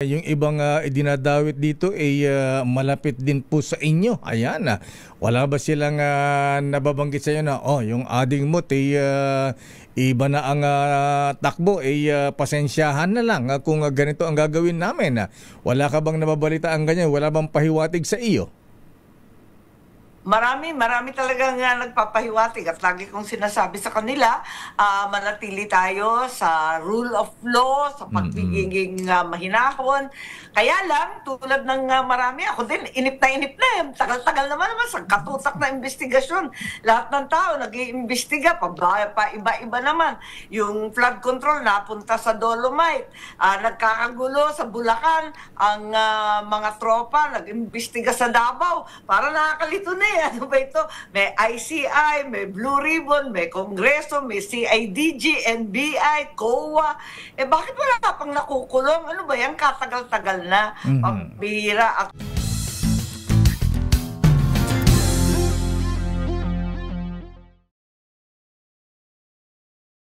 Yung ibang idinadawit dito ay malapit din po sa inyo. Ayan, wala ba silang nababanggit sa inyo na yung ading mo iba na ang takbo, pasensyahan na lang kung ganito ang gagawin namin. Wala ka bang nababalita ang ganyan? Wala bang pahiwatig sa iyo? Marami talagang nagpapahiwatig at lagi kong sinasabi sa kanila, manatili tayo sa rule of law, sa pagiging mahinahon. Kaya lang, tulad ng marami, ako din, inip na. Tagal-tagal naman sa katutak na investigasyon. Lahat ng tao nag-iimbestiga, pa iba-iba naman. Yung flood control napunta sa Dolomite, nagkakagulo sa Bulacan, ang mga tropa nag-imbestiga sa Davao. Para nakakalito na ano ba ito? May ICI, may Blue Ribbon, may Kongreso, may CIDG, NBI, COA. Bakit wala pang nakukulong? Ano ba yan? Katagal-tagal na. Pagbihira.